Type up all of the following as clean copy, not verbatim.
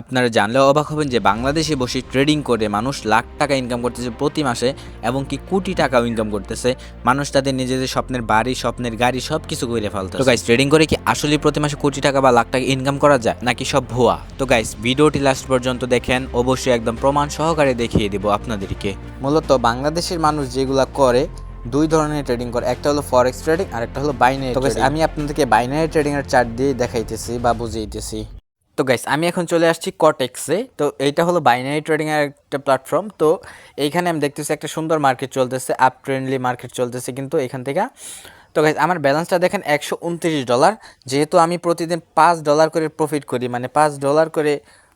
আপনারা জানলেও অবাক হবেন যে বাংলাদেশে বসে ট্রেডিং করে মানুষ লাখ টাকা ইনকাম করতেছে প্রতি মাসে এবং কি কোটি টাকাও ইনকাম করতেছে। মানুষ তাদের নিজেদের স্বপ্নের বাড়ি, স্বপ্নের গাড়ি সব কিছু করে ফেলতেছে। তো গাইস, ট্রেডিং করে কি আসলে প্রতি মাসে কোটি টাকা বা লাখ টাকা ইনকাম করা যায় নাকি সব ভুয়া? তো গাইস, ভিডিওটি লাস্ট পর্যন্ত দেখেন, অবশ্যই একদম প্রমাণ সহকারে দেখিয়ে দেব আপনাদেরকে। মূলত বাংলাদেশের মানুষ যেগুলা করে, দুই ধরনের ট্রেডিং করে, একটা হলো ফরেক্স ট্রেডিং আর একটা হলো বাইনারি ট্রেডিং। আমি আপনাদেরকে বাইনারি ট্রেডিং এর চার্ট দিয়ে দেখাইতেছি বা বুঝিয়েতেছি। তো গাইস, আমি এখন চলে আসছি কটেক্সে। তো এইটা হলো বাইনারি ট্রেডিং এর একটা প্ল্যাটফর্ম। তো এইখানে আমি দেখতেছি একটা সুন্দর মার্কেট চলতেছে, আপ ট্রেন্ডলি মার্কেট চলতেছে কিন্তু এখান থেকে। তো গাইস, আমার ব্যালেন্সটা দেখেন $129। যেহেতু আমি প্রতিদিন $5 করে প্রফিট করি, মানে $5 করে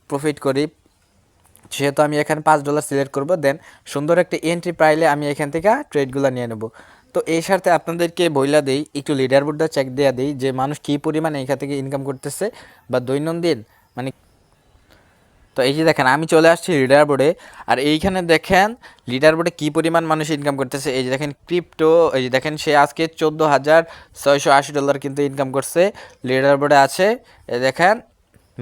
প্রফিট করি, সেহেতু আমি এখানে $5 সিলেক্ট করব। দেন সুন্দর একটা এন্ট্রি পাইলে আমি এখান থেকে ট্রেডগুলো নিয়ে নেব। তো এই সাথে আপনাদেরকে বইলা দেই, একটু লিডার বোর্ডটা চেক দেওয়া দিই যে মানুষ কী পরিমাণে এখান থেকে ইনকাম করতেছে বা দৈনন্দিন মানে। তো এই যে দেখেন, আমি চলে আসছি লিডার বোর্ডে, আর এইখানে দেখেন লিডার বোর্ডে কী পরিমাণ মানুষ ইনকাম করতেছে। এই যে দেখেন ক্রিপ্টো, এই যে দেখেন সে আজকে $14,680 কিন্তু ইনকাম করছে, লিডার বোর্ডে আছে। এই দেখেন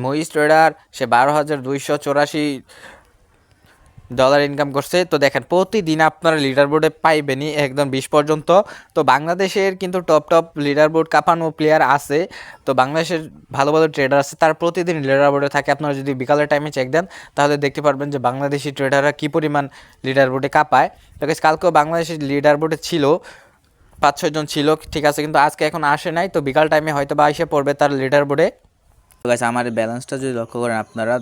মহিষ ট্রেডার, সে $12,284 ইনকাম করছে। তো দেখেন প্রতিদিন আপনারা লিডার বোর্ডে পাইবেনই একদম 20 পর্যন্ত। তো বাংলাদেশের কিন্তু টপ লিডার বোর্ড কাঁপানো প্লেয়ার আছে, তো বাংলাদেশের ভালো ভালো ট্রেডার আছে, তার প্রতিদিন লিডার বোর্ডে থাকে। আপনারা যদি বিকালের টাইমে চেক দেন তাহলে দেখতে পারবেন যে বাংলাদেশি ট্রেডাররা কী পরিমাণ লিডার বোর্ডে কাঁপায়। তো কালকেও বাংলাদেশের লিডার বোর্ডে ছিল 5-6 জন ছিল, ঠিক আছে, কিন্তু আজকে এখন আসে নাই। তো বিকাল টাইমে হয়তো বা এসে পড়বে তার লিডার বোর্ডে। তো গাইস, আমার ব্যালেন্সটা যদি লক্ষ্য করেন আপনারা,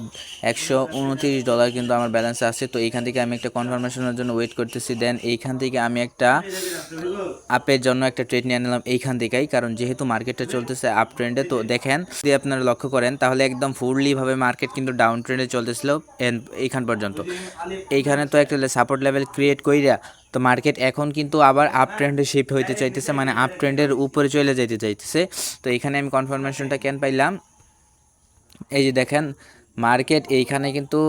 $129 কিন্তু আমার ব্যালেন্স আছে। তো এইখান থেকে আমি একটা কনফার্মেশনের জন্য ওয়েট করতেছি। দেন এইখান থেকে আমি একটা আপের জন্য একটা ট্রেড নিয়ে নিলাম এইখান থেকেই, কারণ যেহেতু মার্কেটটা চলতেছে আপ ট্রেন্ডে। তো দেখেন যদি আপনারা লক্ষ্য করেন তাহলে একদম ফুললিভাবে মার্কেট কিন্তু ডাউন ট্রেন্ডে চলতেছিল এইখান পর্যন্ত। এইখানে তো একটা সাপোর্ট লেভেল ক্রিয়েট কইরা তো মার্কেট এখন কিন্তু আবার আপ ট্রেন্ডে শিফট হইতে চাইতেছে, মানে আপ ট্রেন্ডের উপরে চলে যেতে চাইতেছে। তো এইখানে আমি কনফার্মেশনটা কেন পাইলাম, এই যে দেখেন মার্কেট এইখানে কিন্তু,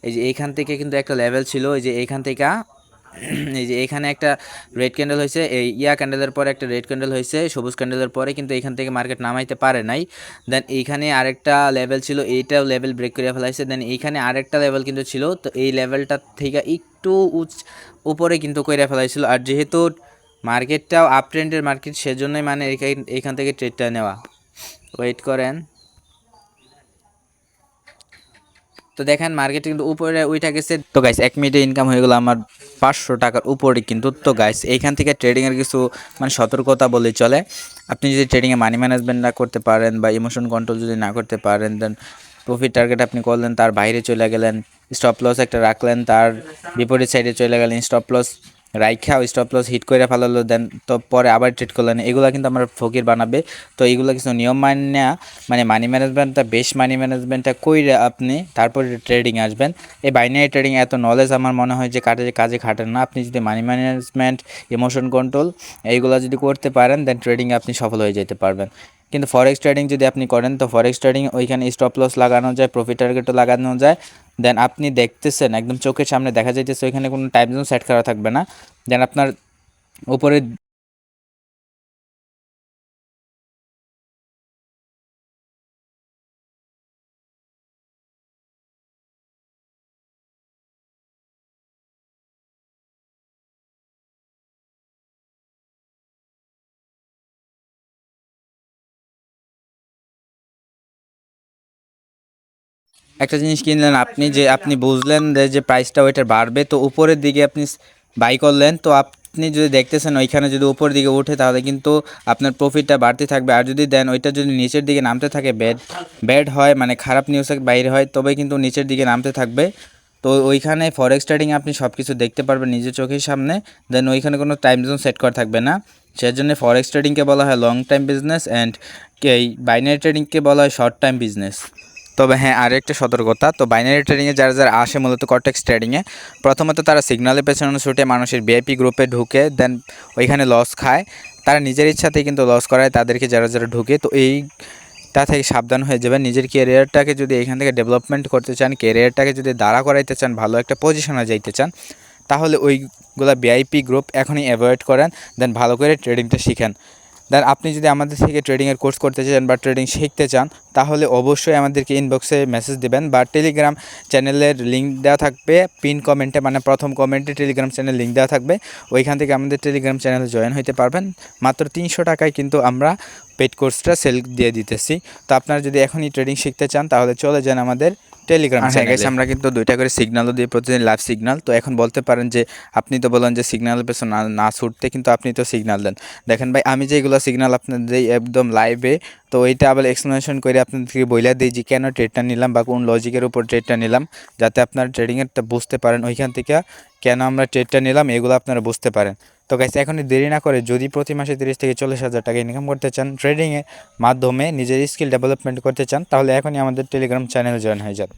এই যে এইখান থেকে কিন্তু একটা লেভেল ছিল, এই যে এইখান থেকে এই যে এখানে একটা রেড ক্যান্ডেল হয়েছে, এই ক্যান্ডেলের পরে একটা রেড ক্যান্ডেল হয়েছে, সবুজ ক্যান্ডেলের পরে কিন্তু এখান থেকে মার্কেট নামাইতে পারে নাই। দেন এইখানে আরেকটা লেভেল ছিল, এইটাও লেভেল ব্রেক করে ফেলাইছে। দেন এইখানে আরেকটা লেভেল কিন্তু ছিল, তো এই লেভেলটা থেকে একটু উপরে কিন্তু করে ফেলাইছিল। আর যেহেতু মার্কেটটাও আপ ট্রেন্ডের মার্কেট, সেজন্যই মানে এইখান থেকে ট্রেডটা নেওয়া। ওয়েট করেন। তো দেখেন মার্কেট কিন্তু উপরে উঠে গেছে। তো গাইস, 1 মিনিটে ইনকাম হয়ে গেল আমার $500 উপরে কিন্তু। তো গাইস, এইখান থেকে ট্রেডিংয়ের কিছু মানে সতর্কতা বলেই চলে। আপনি যদি ট্রেডিংয়ে মানি ম্যানেজমেন্ট না করতে পারেন বা ইমোশন কন্ট্রোল যদি না করতে পারেন, দেন প্রফিট টার্গেট আপনি করলেন, তার বাইরে চলে গেলেন, স্টপ লস একটা রাখলেন, তার বিপরীত সাইডে চলে গেলেন, স্টপ লস রাইখা স্টপ লস হিট করে ফেলালো, দেন তো পরে আবার ট্রেড করলেন, এগুলো কিন্তু আমার ফকির বানাবে। তো এইগুলো কিছু নিয়ম মানে মানি ম্যানেজমেন্টটা, বেশ মানি ম্যানেজমেন্টটা কইরা আপনি তারপরে ট্রেডিং আসবেন। এই বাইনারি ট্রেডিং এত নলেজ আমার মনে হয় যে কাজে খাটেন না। আপনি যদি মানি ম্যানেজমেন্ট, ইমোশন কন্ট্রোল এইগুলো যদি করতে পারেন, দেন ট্রেডিংয়ে আপনি সফল হয়ে যেতে পারবেন। কিন্তু ফরেক্স ট্রেডিং যদি আপনি করেন, তো ফরেক্স ট্রেডিং ওইখানে স্টপ লস লাগানো যায়, প্রফিট টার্গেটও লাগানো যায়। দেন আপনি দেখতেছেন একদম চোখের সামনে দেখা যাইতেছে, ওইখানে কোনো টাইম জোন সেট করা থাকবে না। দেন আপনার উপরে একটা জিনিস কিনলেন আপনি, যে আপনি বুঝলেন যে প্রাইসটা ওইটার বাড়বে, তো উপরের দিকে আপনি বাই করলেন। তো আপনি যদি দেখতেছেন ওইখানে যদি উপরের দিকে ওঠে তাহলে কিন্তু আপনার প্রফিটটা বাড়তে থাকবে। আর যদি দেন ওইটা যদি নিচের দিকে নামতে থাকে, ব্যাড হয়, মানে খারাপ নিউজের বাইরে হয়, তবে কিন্তু নিচের দিকে নামতে থাকবে। তো ওইখানে ফরেক্স ট্রেডিং আপনি সব কিছু দেখতে পারবেন নিজের চোখের সামনে। দেন ওইখানে কোনো টাইম জোন সেট করা থাকবে না। সেজন্য ফরেক্স ট্রেডিংকে বলা হয় লং টাইম বিজনেস, অ্যান্ড এই বাইনারি ট্রেডিংকে বলা হয় শর্ট টাইম বিজনেস। তবে হ্যাঁ, আর একটা সতর্কতা, তো বাইনারি ট্রেডিংয়ে যারা আসে মূলত কটেক্স ট্রেডিংয়ে, প্রথমত তারা সিগনালের পেছনে ছুটে মানুষের ভিআইপি গ্রুপে ঢুকে, দেন ওইখানে লস খায়। তারা নিজের ইচ্ছাতেই কিন্তু লস করায় তাদেরকে, যারা ঢুকে। তো এইটা থেকে সাবধান হয়ে যাবেন। নিজের ক্যারিয়ারটাকে যদি এখান থেকে ডেভেলপমেন্ট করতে চান, ক্যারিয়ারটাকে যদি দাঁড়া করাইতে চান, ভালো একটা পজিশনে যাইতে চান, তাহলে ওইগুলা ভিআইপি গ্রুপ এখনই অ্যাভয়েড করেন। দেন ভালো করে ট্রেডিংটা শিখেন। দেন আপনি যদি আমাদের থেকে ট্রেডিংয়ের কোর্স করতে চান বা ট্রেডিং শিখতে চান তাহলে অবশ্যই আমাদেরকে ইনবক্সে মেসেজ দেবেন বা টেলিগ্রাম চ্যানেলের লিঙ্ক দেওয়া থাকবে পিন কমেন্টে, মানে প্রথম কমেন্টে টেলিগ্রাম চ্যানেল লিঙ্ক দেওয়া থাকবে, ওইখান থেকে আমাদের টেলিগ্রাম চ্যানেলে জয়েন হতে পারবেন। মাত্র 300 টাকায় কিন্তু আমরা পেড কোর্সটা সেল দিয়ে দিতেছি। তো আপনারা যদি এখনই ট্রেডিং শিখতে চান তাহলে চলে যান আমাদের টেলিগ্রাম চ্যানেলে। আমরা কিন্তু 2টা করে সিগন্যালও দিয়ে প্রতিদিন লাইভ সিগন্যাল। তো এখন বলতে পারেন যে আপনি তো বলেন যে সিগন্যালের পেছনে না ছুটতে, কিন্তু আপনি তো সিগন্যাল দেন। দেখেন ভাই, আমি যেগুলো সিগন্যাল আপনাদের দিই একদম লাইভে, তো এইটা আবার এক্সপ্লেনেশন করে আপনাদেরকে বইলা দিই যে কেন ট্রেডটা নিলাম বা কোন লজিকের উপর ট্রেডটা নিলাম, যাতে আপনারা ট্রেডিংয়েরটা বুঝতে পারেন, ওইখান থেকে কেন আমরা ট্রেডটা নিলাম এগুলো আপনারা বুঝতে পারেন। তো গাইস, এখনই দেরি না করে যদি প্রতি মাসে 30 থেকে 40 হাজার টাকা ইনকাম করতে চান, ট্রেডিংয়ের মাধ্যমে নিজের স্কিল ডেভেলপমেন্ট করতে চান, তাহলে এখনই আমাদের টেলিগ্রাম চ্যানেলে জয়েন হয়ে যান।